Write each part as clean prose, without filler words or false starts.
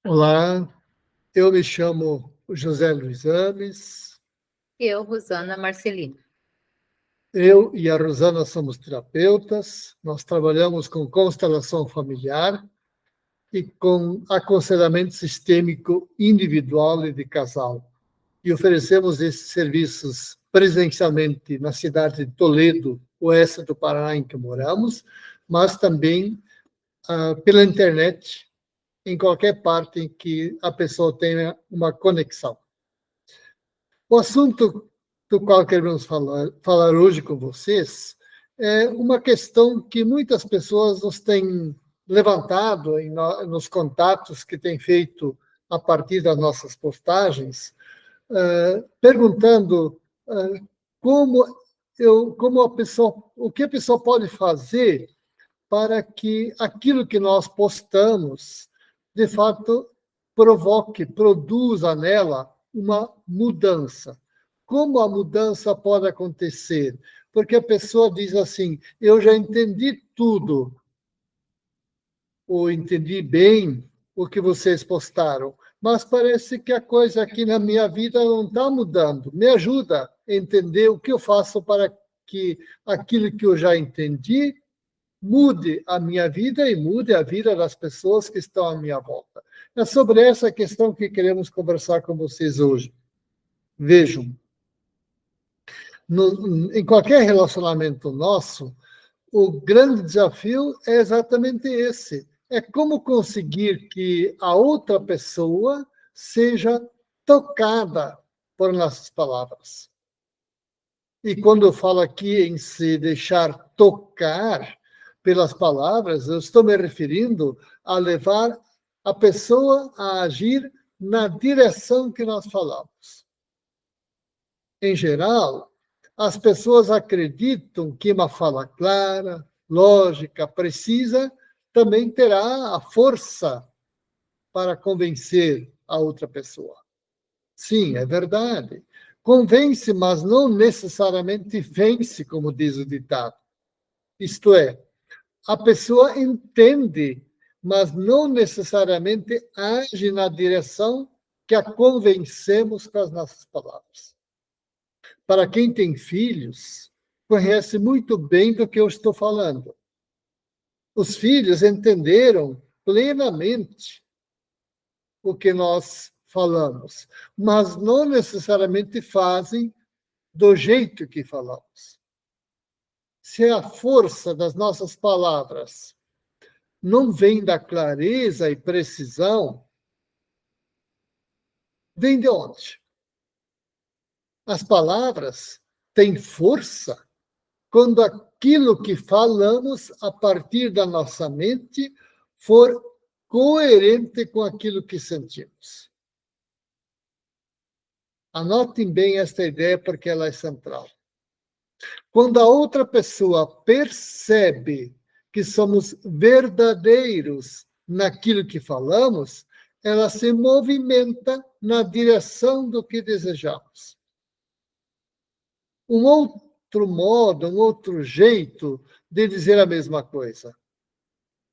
Olá, eu me chamo José Luiz Ames. Eu, Rosana Marcelino. Eu e a Rosana somos terapeutas. Nós trabalhamos com constelação familiar e com aconselhamento sistêmico individual e de casal. E oferecemos esses serviços presencialmente na cidade de Toledo, oeste do Paraná, em que moramos, mas também pela internet, em qualquer parte em que a pessoa tenha uma conexão. O assunto do qual queremos falar hoje com vocês é uma questão que muitas pessoas nos têm levantado nos contatos que têm feito a partir das nossas postagens, perguntando como o que a pessoa pode fazer para que aquilo que nós postamos, de fato, produza nela uma mudança. Como a mudança pode acontecer? Porque a pessoa diz assim: eu já entendi tudo, ou entendi bem o que vocês postaram, mas parece que a coisa aqui na minha vida não está mudando. Me ajuda a entender o que eu faço para que aquilo que eu já entendi mude a minha vida e mude a vida das pessoas que estão à minha volta. É sobre essa questão que queremos conversar com vocês hoje. Vejam, em qualquer relacionamento nosso, o grande desafio é exatamente esse. É como conseguir que a outra pessoa seja tocada por nossas palavras. E quando eu falo aqui em se deixar tocar pelas palavras, eu estou me referindo a levar a pessoa a agir na direção que nós falamos. Em geral, as pessoas acreditam que uma fala clara, lógica, precisa, também terá a força para convencer a outra pessoa. Sim, é verdade. Convence, mas não necessariamente vence, como diz o ditado. Isto é, a pessoa entende, mas não necessariamente age na direção que a convencemos com as nossas palavras. Para quem tem filhos, conhece muito bem do que eu estou falando. Os filhos entenderam plenamente o que nós falamos, mas não necessariamente fazem do jeito que falamos. Se a força das nossas palavras não vem da clareza e precisão, vem de onde? As palavras têm força quando aquilo que falamos a partir da nossa mente for coerente com aquilo que sentimos. Anotem bem esta ideia porque ela é central. Quando a outra pessoa percebe que somos verdadeiros naquilo que falamos, ela se movimenta na direção do que desejamos. Um outro modo, um outro jeito de dizer a mesma coisa.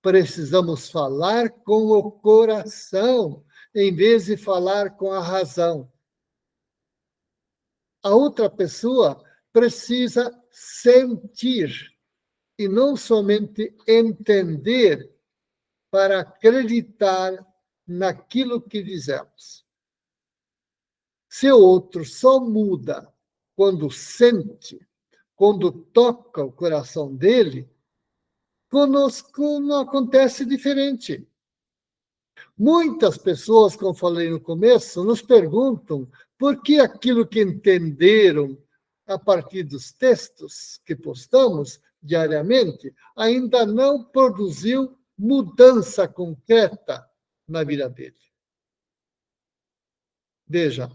Precisamos falar com o coração, em vez de falar com a razão. A outra pessoa precisa sentir e não somente entender para acreditar naquilo que dizemos. Se o outro só muda quando sente, quando toca o coração dele, conosco não acontece diferente. Muitas pessoas, como falei no começo, nos perguntam por que aquilo que entenderam a partir dos textos que postamos diariamente ainda não produziu mudança concreta na vida dele. Veja,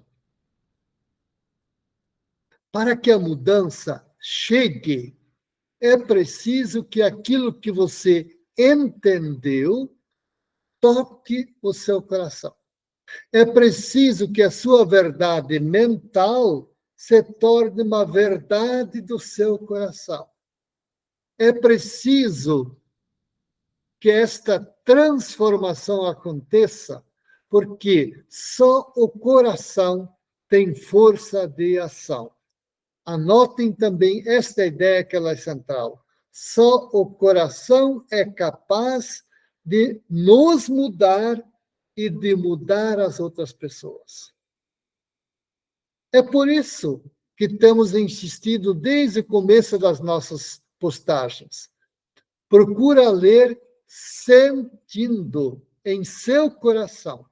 para que a mudança chegue, é preciso que aquilo que você entendeu toque o seu coração. É preciso que a sua verdade mental se torne uma verdade do seu coração. É preciso que esta transformação aconteça porque só o coração tem força de ação. Anotem também esta ideia que ela é central. Só o coração é capaz de nos mudar e de mudar as outras pessoas. É por isso que temos insistido desde o começo das nossas postagens. Procura ler sentindo em seu coração.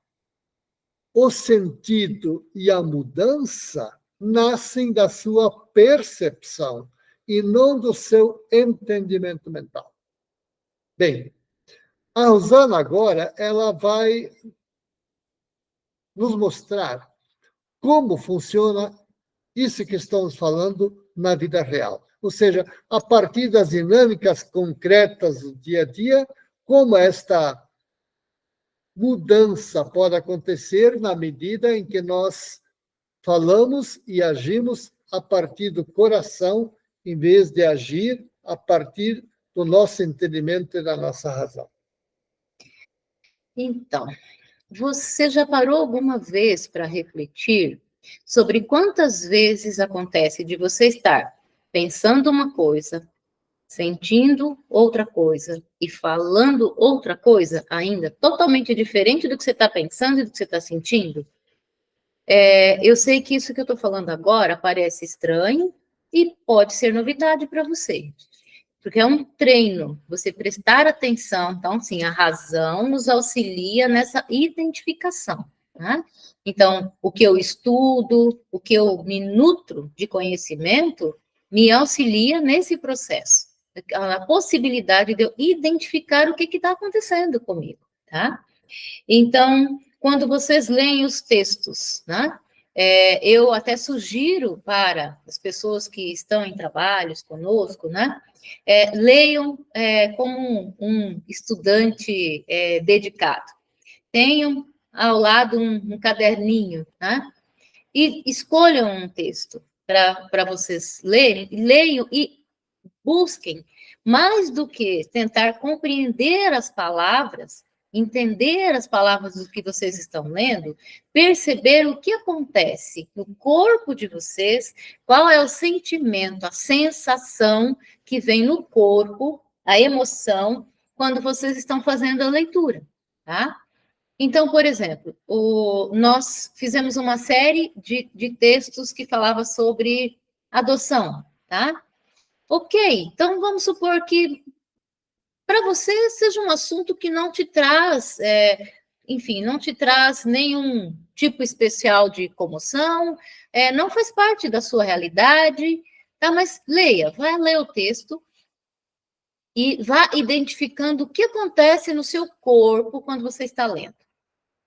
O sentido e a mudança nascem da sua percepção e não do seu entendimento mental. Bem, a Rosana agora ela vai nos mostrar como funciona isso que estamos falando na vida real. Ou seja, a partir das dinâmicas concretas do dia a dia, como esta mudança pode acontecer na medida em que nós falamos e agimos a partir do coração, em vez de agir a partir do nosso entendimento e da nossa razão. Então, você já parou alguma vez para refletir sobre quantas vezes acontece de você estar pensando uma coisa, sentindo outra coisa e falando outra coisa ainda totalmente diferente do que você está pensando e do que você está sentindo? Eu sei que isso que eu estou falando agora parece estranho e pode ser novidade para você, porque é um treino, você prestar atenção. Então, sim, a razão nos auxilia nessa identificação, né? Então, o que eu estudo, o que eu me nutro de conhecimento, me auxilia nesse processo, a possibilidade de eu identificar o que está acontecendo comigo, tá? Então, quando vocês leem os textos, né? Eu até sugiro para as pessoas que estão em trabalhos conosco, né? Leiam como um estudante dedicado. Tenham ao lado um caderninho, né? E escolham um texto para vocês lerem, leiam e busquem, mais do que tentar compreender as palavras, entender as palavras do que vocês estão lendo, perceber o que acontece no corpo de vocês, qual é o sentimento, a sensação que vem no corpo, a emoção, quando vocês estão fazendo a leitura, tá? Então, por exemplo, nós fizemos uma série de textos que falava sobre adoção, tá? Ok, então vamos supor que para você seja um assunto que não te traz, enfim, não te traz nenhum tipo especial de comoção, não faz parte da sua realidade, tá? Mas leia, vai ler o texto e vá identificando o que acontece no seu corpo quando você está lendo.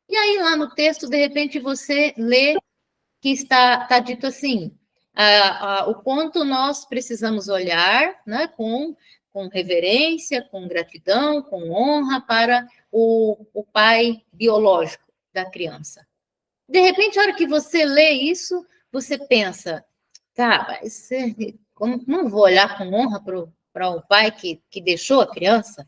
E aí, lá no texto, de repente, você lê que está dito assim, o quanto nós precisamos olhar, né, com reverência, com gratidão, com honra para o pai biológico da criança. De repente, a hora que você lê isso, você pensa, tá, mas como não vou olhar com honra para o pai que deixou a criança?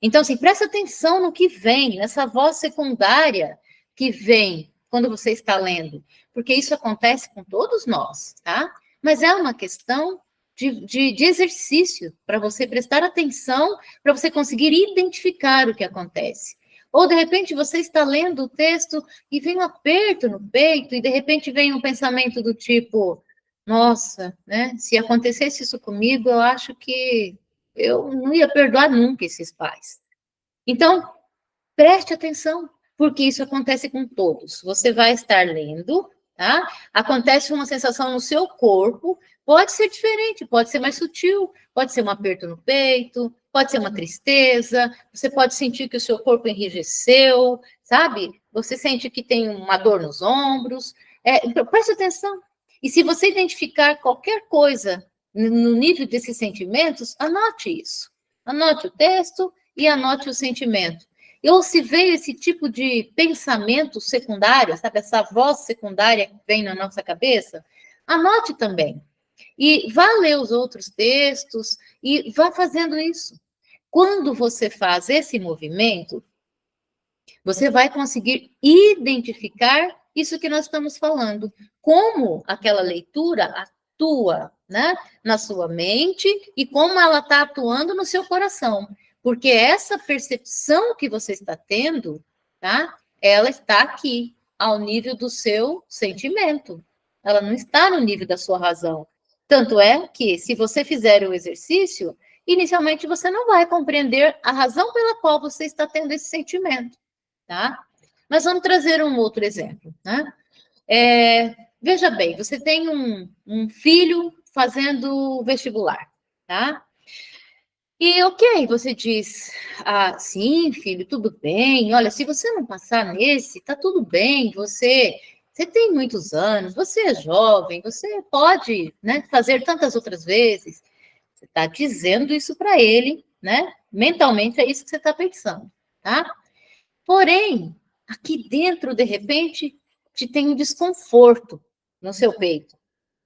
Então, assim, presta atenção no que vem, nessa voz secundária que vem quando você está lendo, porque isso acontece com todos nós, tá? Mas é uma questão de exercício, para você prestar atenção, para você conseguir identificar o que acontece. Ou, de repente, você está lendo o texto e vem um aperto no peito, e, de repente, vem um pensamento do tipo, nossa, né? Se acontecesse isso comigo, eu acho que eu não ia perdoar nunca esses pais. Então, preste atenção, porque isso acontece com todos. Você vai estar lendo, tá? Acontece uma sensação no seu corpo, pode ser diferente, pode ser mais sutil, pode ser um aperto no peito, pode ser uma tristeza, você pode sentir que o seu corpo enrijeceu, sabe? Você sente que tem uma dor nos ombros. Então, preste atenção. E se você identificar qualquer coisa no nível desses sentimentos, anote isso. Anote o texto e anote o sentimento. Ou se veio esse tipo de pensamento secundário, sabe, essa voz secundária que vem na nossa cabeça, anote também. E vá ler os outros textos e vá fazendo isso. Quando você faz esse movimento, Você vai conseguir identificar isso que nós estamos falando, como aquela leitura atua, né, na sua mente e como ela está atuando no seu coração. Porque essa percepção que você está tendo, tá, ela está aqui, ao nível do seu sentimento. Ela não está no nível da sua razão. Tanto é que, se você fizer o exercício, inicialmente você não vai compreender a razão pela qual você está tendo esse sentimento, tá? Mas vamos trazer um outro exemplo, né? Veja bem, você tem um filho fazendo vestibular, tá? E ok, você diz, sim, filho, tudo bem. Olha, se você não passar nesse, tá tudo bem. Você tem muitos anos, você é jovem, você pode, né, fazer tantas outras vezes. Você está dizendo isso para ele, né? Mentalmente é isso que você está pensando, tá? Porém, aqui dentro, de repente, te tem um desconforto no seu peito.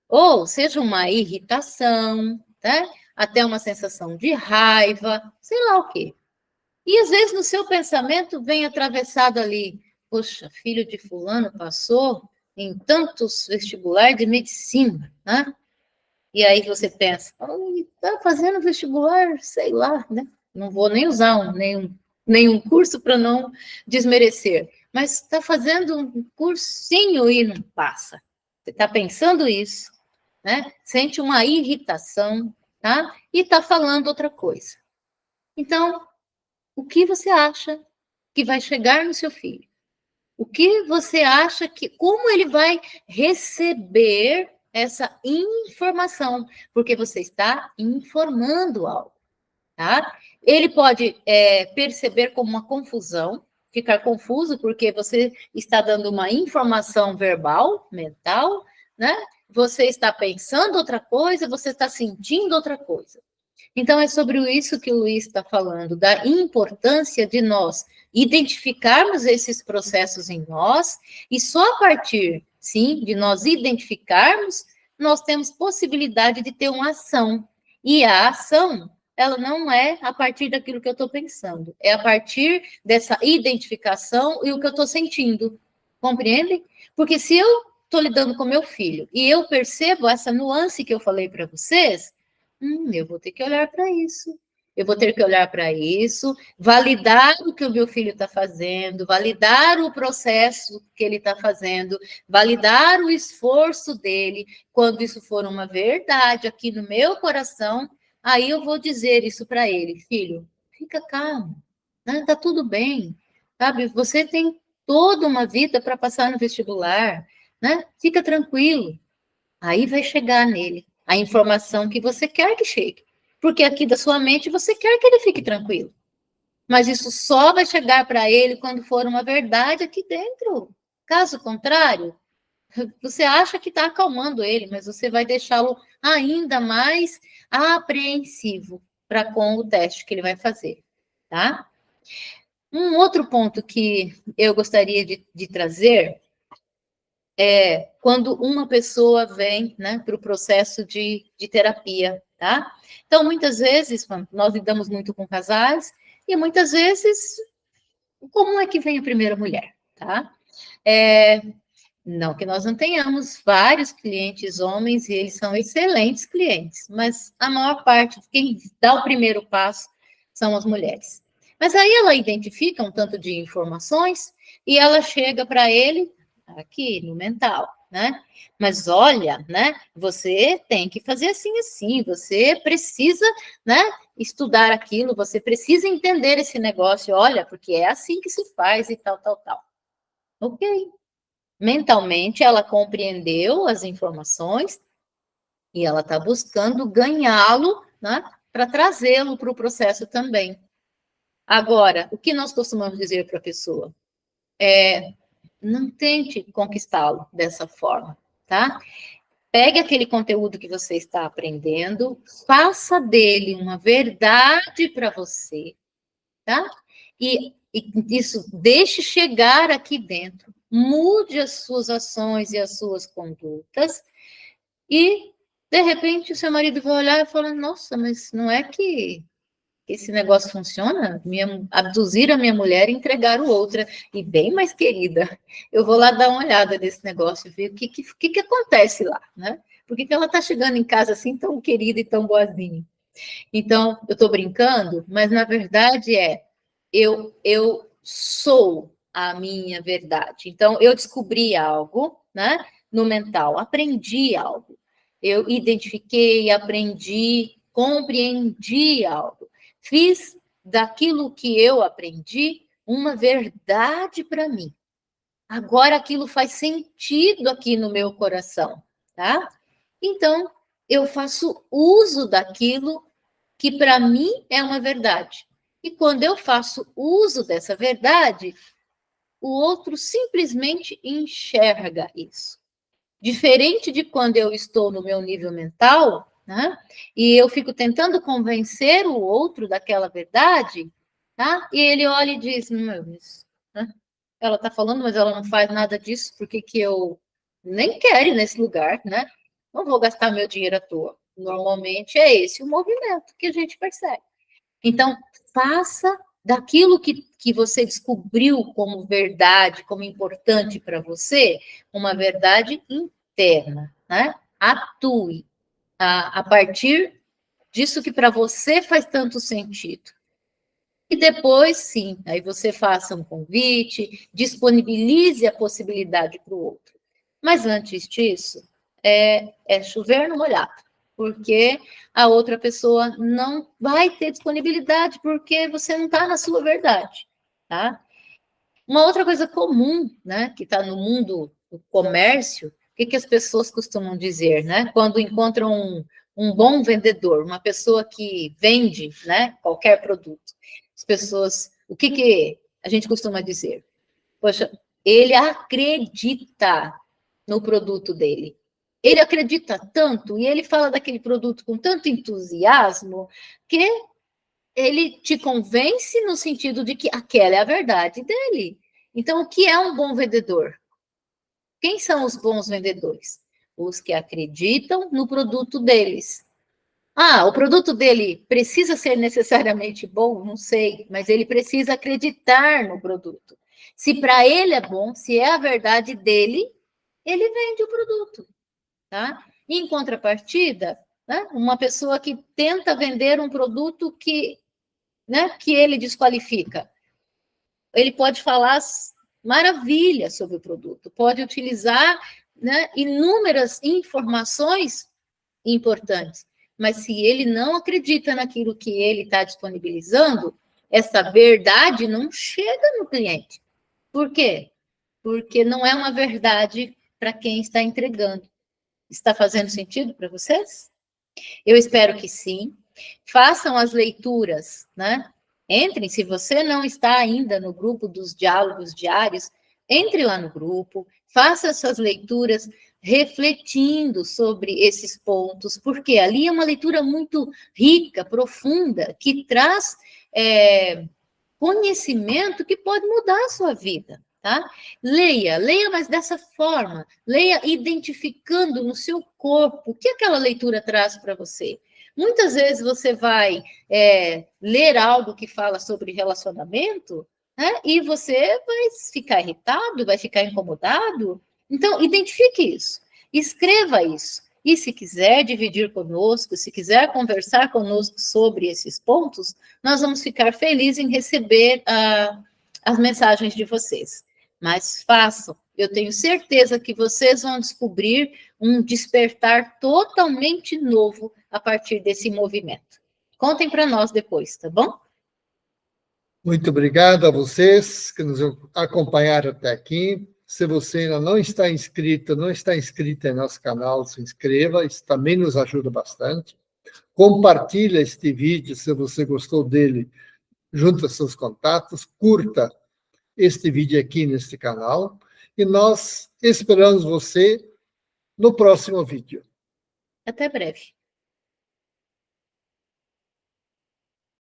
Ou seja, uma irritação, tá? Até uma sensação de raiva, sei lá o quê. E às vezes no seu pensamento vem atravessado ali, poxa, filho de fulano passou em tantos vestibulares de medicina, né? E aí você pensa, está fazendo vestibular, sei lá, né? Não vou nem usar nenhum curso para não desmerecer, mas está fazendo um cursinho e não passa. Você está pensando isso, né? Sente uma irritação, tá? E está falando outra coisa. Então, o que você acha que vai chegar no seu filho? O que você acha que, como ele vai receber essa informação? Porque você está informando algo, tá? Ele pode perceber como uma confusão, ficar confuso porque você está dando uma informação verbal, mental, né? Você está pensando outra coisa, você está sentindo outra coisa. Então, é sobre isso que o Luiz está falando, da importância de nós identificarmos esses processos em nós, e só a partir, sim, de nós identificarmos, nós temos possibilidade de ter uma ação. E a ação, ela não é a partir daquilo que eu estou pensando, é a partir dessa identificação e o que eu estou sentindo. Compreendem? Porque se eu estou lidando com meu filho e eu percebo essa nuance que eu falei para vocês, eu vou ter que olhar para isso. Eu vou ter que olhar para isso, validar o que o meu filho está fazendo, validar o processo que ele está fazendo, validar o esforço dele. Quando isso for uma verdade aqui no meu coração, aí eu vou dizer isso para ele: filho, fica calmo, né? Tá tudo bem, sabe? Você tem toda uma vida para passar no vestibular, né? Fica tranquilo. Aí vai chegar nele a informação que você quer que chegue. Porque aqui da sua mente você quer que ele fique tranquilo. Mas isso só vai chegar para ele quando for uma verdade aqui dentro. Caso contrário, você acha que está acalmando ele, mas você vai deixá-lo ainda mais apreensivo para com o teste que ele vai fazer, tá? Um outro ponto que eu gostaria de trazer é quando uma pessoa vem, né, para o processo de terapia, tá? Então, muitas vezes, nós lidamos muito com casais, e muitas vezes, como é que vem a primeira mulher, tá? Não que nós não tenhamos vários clientes homens, e eles são excelentes clientes, mas a maior parte de quem dá o primeiro passo são as mulheres. Mas aí ela identifica um tanto de informações e ela chega para ele aqui no mental, né? Mas olha, né? Você tem que fazer assim, assim. Você precisa, né? Estudar aquilo. Você precisa entender esse negócio. Olha, porque é assim que se faz e tal, tal, tal. Ok. Mentalmente, ela compreendeu as informações e ela está buscando ganhá-lo, né? Para trazê-lo para o processo também. Agora, o que nós costumamos dizer para a pessoa? Não tente conquistá-lo dessa forma, tá? Pegue aquele conteúdo que você está aprendendo, faça dele uma verdade para você, tá? E isso deixe chegar aqui dentro, mude as suas ações e as suas condutas, e de repente o seu marido vai olhar e falar: nossa, mas não é que esse negócio funciona, abduzir a minha mulher e entregar o outra, e bem mais querida, eu vou lá dar uma olhada nesse negócio, ver o que acontece lá, né? Por que ela está chegando em casa assim tão querida e tão boazinha? Então, eu estou brincando, mas na verdade eu sou a minha verdade. Então, eu descobri algo, né, no mental, aprendi algo. Eu identifiquei, aprendi, compreendi algo. Fiz daquilo que eu aprendi uma verdade para mim. Agora aquilo faz sentido aqui no meu coração, tá? Então, eu faço uso daquilo que para mim é uma verdade. E quando eu faço uso dessa verdade, o outro simplesmente enxerga isso. Diferente de quando eu estou no meu nível mental, né? E eu fico tentando convencer o outro daquela verdade, tá? E ele olha e diz: meu Deus, né? Ela está falando, mas ela não faz nada disso, por que eu nem quero ir nesse lugar, né? Não vou gastar meu dinheiro à toa. Normalmente é esse o movimento que a gente percebe. Então, faça daquilo que você descobriu como verdade, como importante para você, uma verdade interna, né? Atue a partir disso que para você faz tanto sentido. E depois, sim, aí você faça um convite, disponibilize a possibilidade para o outro. Mas antes disso, é chover no molhado, porque a outra pessoa não vai ter disponibilidade, porque você não está na sua verdade, tá? Uma outra coisa comum, né, que está no mundo do comércio, o que as pessoas costumam dizer, né? Quando encontram um bom vendedor, uma pessoa que vende, né, qualquer produto. As pessoas, o que a gente costuma dizer? Poxa, ele acredita no produto dele. Ele acredita tanto e ele fala daquele produto com tanto entusiasmo que ele te convence no sentido de que aquela é a verdade dele. Então, o que é um bom vendedor? Quem são os bons vendedores? Os que acreditam no produto deles. Ah, o produto dele precisa ser necessariamente bom? Não sei, mas ele precisa acreditar no produto. Se para ele é bom, se é a verdade dele, ele vende o produto, tá? Em contrapartida, né, uma pessoa que tenta vender um produto que, né, que ele desqualifica, ele pode falar maravilhas sobre o produto, pode utilizar, né, inúmeras informações importantes, mas se ele não acredita naquilo que ele está disponibilizando, essa verdade não chega no cliente. Por quê? Porque não é uma verdade para quem está entregando. Está fazendo sentido para vocês? Eu espero que sim. Façam as leituras, né? Entrem, se você não está ainda no grupo dos diálogos diários, entre lá no grupo, faça essas leituras refletindo sobre esses pontos, porque ali é uma leitura muito rica, profunda, que traz conhecimento que pode mudar a sua vida. Tá? Leia, mas dessa forma, leia identificando no seu corpo o que aquela leitura traz para você. Muitas vezes você vai ler algo que fala sobre relacionamento, né? E você vai ficar irritado, vai ficar incomodado. Então, identifique isso, escreva isso. E se quiser dividir conosco, se quiser conversar conosco sobre esses pontos, nós vamos ficar felizes em receber as mensagens de vocês. Mas façam, eu tenho certeza que vocês vão descobrir um despertar totalmente novo a partir desse movimento. Contem para nós depois, tá bom? Muito obrigado a vocês que nos acompanharam até aqui. Se você ainda não está inscrito, não está inscrito em nosso canal, se inscreva, isso também nos ajuda bastante. Compartilhe este vídeo, se você gostou dele, junto a seus contatos, curta este vídeo aqui neste canal, e nós esperamos você no próximo vídeo. Até breve.